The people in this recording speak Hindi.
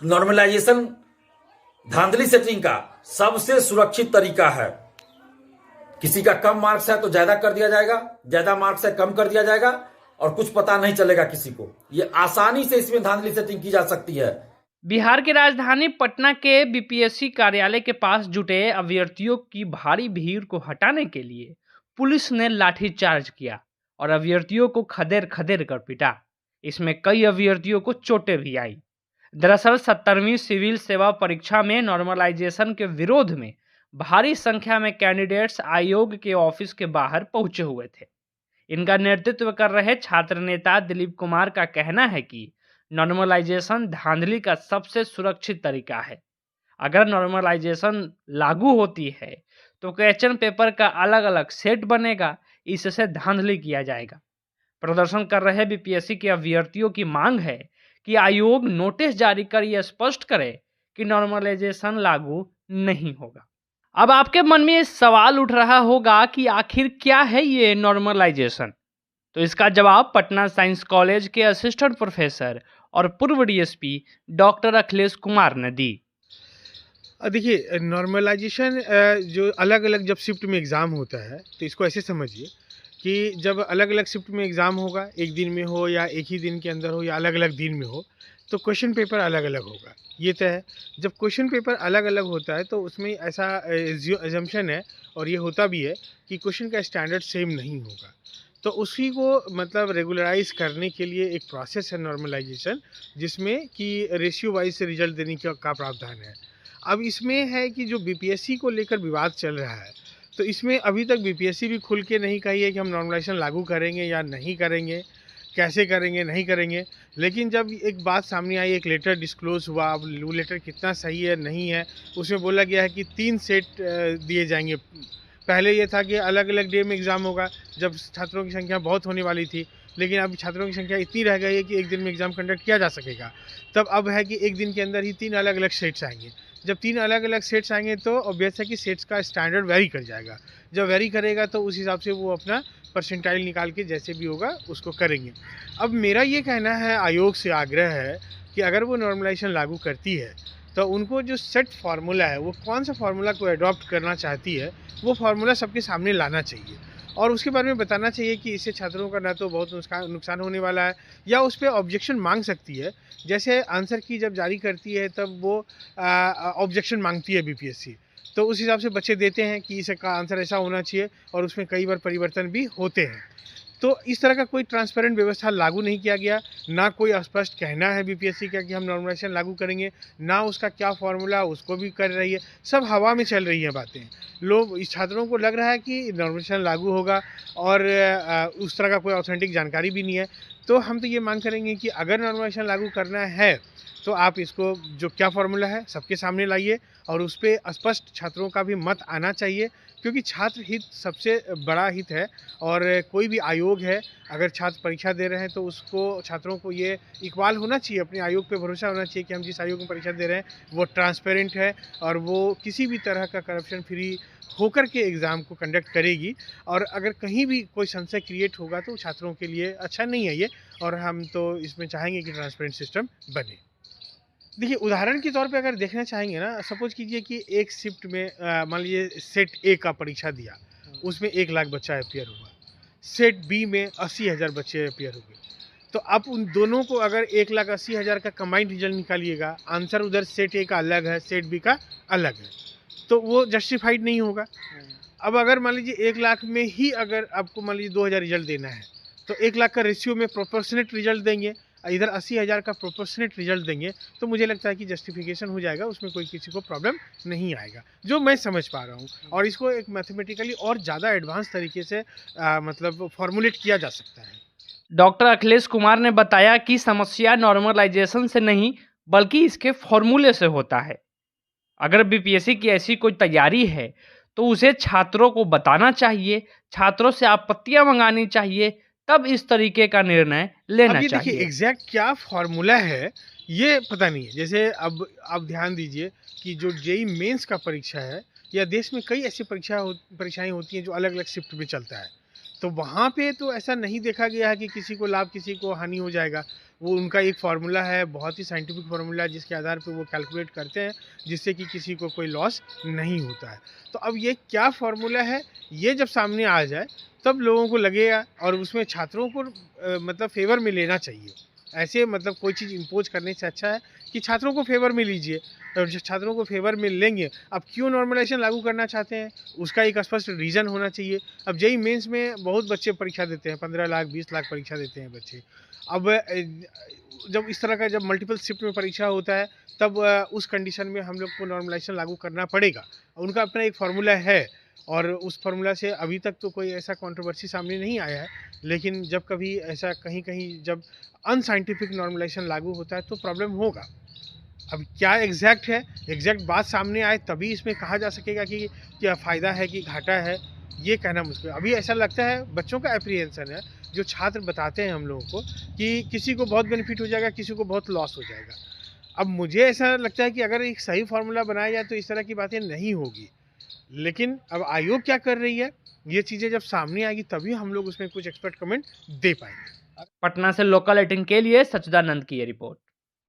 नॉर्मलाइजेशन धांधली सेटिंग का सबसे सुरक्षित तरीका है। किसी का कम मार्क्स है तो ज्यादा कर दिया जाएगा, ज्यादा मार्क्स है कम कर दिया जाएगा और कुछ पता नहीं चलेगा किसी को। ये आसानी से इसमें धांधली सेटिंग की जा सकती है। बिहार की राजधानी पटना के बीपीएससी कार्यालय के पास जुटे अभ्यर्थियों की भारी भीड़ को हटाने के लिए पुलिस ने लाठीचार्ज किया और अभ्यर्थियों को खदेड़ खदेड़ कर पीटा। इसमें कई अभ्यर्थियों को चोटें भी आई। दरअसल 70वीं सिविल सेवा परीक्षा में नॉर्मलाइजेशन के विरोध में भारी संख्या में कैंडिडेट्स आयोग के ऑफिस के बाहर पहुंचे हुए थे। इनका नेतृत्व कर रहे छात्र नेता दिलीप कुमार का कहना है कि नॉर्मलाइजेशन धांधली का सबसे सुरक्षित तरीका है। अगर नॉर्मलाइजेशन लागू होती है तो क्वेश्चन पेपर का अलग अलग सेट बनेगा, इससे धांधली किया जाएगा। प्रदर्शन कर रहे बीपीएससी के अभ्यर्थियों की मांग है कि आयोग नोटिस जारी कर यह स्पष्ट करे कि नॉर्मलाइजेशन लागू नहीं होगा। अब आपके मन में ये सवाल उठ रहा होगा कि आखिर क्या है ये नॉर्मलाइजेशन। तो इसका जवाब पटना साइंस कॉलेज के असिस्टेंट प्रोफेसर और पूर्व डीएसपी डॉक्टर अखिलेश कुमार ने दी। देखिए, नॉर्मलाइजेशन जो अलग अलग जब शिफ्ट में एग्ज़ाम होता है तो इसको ऐसे समझिए कि जब अलग अलग शिफ्ट में एग्ज़ाम होगा, एक दिन में हो या एक ही दिन के अंदर हो या अलग अलग दिन में हो, तो क्वेश्चन पेपर अलग अलग होगा, ये तय है। जब क्वेश्चन पेपर अलग अलग होता है तो उसमें ऐसा एजम्पशन है और ये होता भी है कि क्वेश्चन का स्टैंडर्ड सेम नहीं होगा। तो उसी को मतलब रेगुलराइज करने के लिए एक प्रोसेस है नॉर्मलाइजेशन, जिसमें कि रेशियो वाइज रिजल्ट देने का प्रावधान है। अब इसमें है कि जो बीपीएससी को लेकर विवाद चल रहा है, तो इसमें अभी तक बीपीएससी भी खुल के नहीं कही है कि हम नॉर्मलाइजेशन लागू करेंगे या नहीं करेंगे, कैसे करेंगे, नहीं करेंगे। लेकिन जब एक बात सामने आई, एक लेटर डिस्क्लोज हुआ, अब वो लेटर कितना सही है नहीं है, उसमें बोला गया है कि 3 सेट दिए जाएंगे। पहले ये था कि अलग अलग डे में एग्ज़ाम होगा, जब छात्रों की संख्या बहुत होने वाली थी, लेकिन अब छात्रों की संख्या इतनी रह गई है कि एक दिन में एग्ज़ाम कंडक्ट किया जा सकेगा। तब अब है कि एक दिन के अंदर ही 3 अलग अलग सेट्स आएंगे। जब 3 अलग अलग सेट्स आएंगे तो ऑब्वियस है कि सेट्स का स्टैंडर्ड वेरी कर जाएगा। जब वेरी करेगा तो उस हिसाब से वो अपना परसेंटाइल निकाल के जैसे भी होगा उसको करेंगे। अब मेरा ये कहना है, आयोग से आग्रह है कि अगर वो नॉर्मलाइजेशन लागू करती है तो उनको जो सेट फार्मूला है, वो कौन सा फार्मूला को अडॉप्ट करना चाहती है, वो फार्मूला सबके सामने लाना चाहिए और उसके बारे में बताना चाहिए कि इससे छात्रों का ना तो बहुत नुकसान होने वाला है, या उस पर ऑब्जेक्शन मांग सकती है। जैसे आंसर की जब जारी करती है तब वो ऑब्जेक्शन मांगती है बीपीएससी, तो उस हिसाब से बच्चे देते हैं कि इसका आंसर ऐसा होना चाहिए और उसमें कई बार परिवर्तन भी होते हैं। तो इस तरह का कोई ट्रांसपेरेंट व्यवस्था लागू नहीं किया गया, ना कोई स्पष्ट कहना है बीपीएससी का कि हम नॉर्मलाइजेशन लागू करेंगे, ना उसका क्या फॉर्मूला उसको भी कर रही है। सब हवा में चल रही हैं बातें। लोग, इस छात्रों को लग रहा है कि नॉर्मलाइजेशन लागू होगा और उस तरह का कोई ऑथेंटिक जानकारी भी नहीं है। तो हम तो ये मांग करेंगे कि अगर नॉर्मलाइजेशन लागू करना है तो आप इसको जो क्या फॉर्मूला है सबके सामने लाइए और उस पर स्पष्ट छात्रों का भी मत आना चाहिए, क्योंकि छात्र हित सबसे बड़ा हित है। और कोई भी आयोग है, अगर छात्र परीक्षा दे रहे हैं तो उसको, छात्रों को ये इकबाल होना चाहिए, अपने आयोग पे भरोसा होना चाहिए कि हम जिस आयोग में परीक्षा दे रहे हैं वो ट्रांसपेरेंट है और वो किसी भी तरह का करप्शन फ्री होकर के एग्ज़ाम को कंडक्ट करेगी। और अगर कहीं भी कोई संशय क्रिएट होगा तो छात्रों के लिए अच्छा नहीं है ये, और हम तो इसमें चाहेंगे कि ट्रांसपेरेंट सिस्टम बने। देखिए, उदाहरण के तौर पे अगर देखना चाहेंगे ना, सपोज कीजिए कि एक शिफ्ट में मान लीजिए सेट ए का परीक्षा दिया, उसमें 1 लाख बच्चा अपियर हुआ। सेट बी में 80,000 बच्चे अपियर हुए। तो आप उन दोनों को अगर 1,80,000 का कंबाइंड रिजल्ट निकालिएगा, आंसर उधर सेट ए का अलग है, सेट बी का अलग है, तो वो जस्टिफाइड नहीं होगा। अब अगर मान लीजिए 1 लाख में ही अगर आपको मान लीजिए 2,000 रिजल्ट देना है, तो 1 लाख का रेशियो में प्रोपोर्शनेट रिजल्ट देंगे, इधर 80,000 का प्रोपोर्शनेट रिजल्ट देंगे, तो मुझे लगता है कि जस्टिफिकेशन हो जाएगा, उसमें कोई किसी को प्रॉब्लम नहीं आएगा, जो मैं समझ पा रहा हूँ। और इसको एक मैथमेटिकली और ज़्यादा एडवांस तरीके से मतलब फॉर्मुलेट किया जा सकता है। डॉक्टर अखिलेश कुमार ने बताया कि समस्या नॉर्मलाइजेशन से नहीं बल्कि इसके फॉर्मूले से होता है। अगर बीपीएससी की ऐसी कोई तैयारी है तो उसे छात्रों को बताना चाहिए, छात्रों से आपत्तियां मंगानी चाहिए, तब इस तरीके का निर्णय लेना अब ये देखिए, चाहिए। एग्जैक्ट क्या फॉर्मूला है ये पता नहीं है। जैसे अब आप ध्यान दीजिए कि जो जेई मेंस का परीक्षा है, या देश में कई ऐसी परीक्षाएं होती हैं जो अलग अलग शिफ्ट में चलता है, तो वहाँ पे तो ऐसा नहीं देखा गया है कि किसी को लाभ किसी को हानि हो जाएगा। वो उनका एक फार्मूला है, बहुत ही साइंटिफिक फार्मूला है, जिसके आधार पे वो कैलकुलेट करते हैं, जिससे कि किसी को कोई लॉस नहीं होता है। तो अब ये क्या फार्मूला है, ये जब सामने आ जाए तब लोगों को लगेगा, और उसमें छात्रों को मतलब फेवर में लेना चाहिए। ऐसे मतलब कोई चीज़ इम्पोज करने से अच्छा है कि छात्रों को फेवर में लीजिए, और जो छात्रों को फेवर में लेंगे, अब क्यों नॉर्मलाइजेशन लागू करना चाहते हैं, उसका एक स्पष्ट रीज़न होना चाहिए। अब जेईई मेंस में बहुत बच्चे परीक्षा देते हैं, 15 लाख 20 लाख परीक्षा देते हैं बच्चे। अब जब इस तरह का जब मल्टीपल शिफ्ट में परीक्षा होता है, तब उस कंडीशन में हम लोग को नॉर्मलाइजेशन लागू करना पड़ेगा। उनका अपना एक फार्मूला है, और उस फार्मूला से अभी तक तो कोई ऐसा कंट्रोवर्सी सामने नहीं आया है, लेकिन जब कभी ऐसा कहीं-कहीं जब अनसाइंटिफिक नॉर्मलाइजेशन लागू होता है तो प्रॉब्लम होगा। अब क्या एग्जैक्ट है, एग्जैक्ट बात सामने आए तभी इसमें कहा जा सकेगा कि क्या फ़ायदा है कि घाटा है, ये कहना मुश्किल है। अभी ऐसा लगता है, बच्चों का एप्रीहेंशन है, जो छात्र बताते हैं हम लोगों को कि किसी को बहुत बेनिफिट हो जाएगा, किसी को बहुत लॉस हो जाएगा। अब मुझे ऐसा लगता है कि अगर एक सही फार्मूला बनाया जाए तो इस तरह की बातें नहीं होगी। लेकिन अब आयोग क्या कर रही है, ये चीज़ें जब सामने आएगी तभी हम लोग उसमें कुछ एक्सपर्ट कमेंट दे पाएंगे। पटना से लोकल 18 के लिए सच्चिदानंद की ये रिपोर्ट।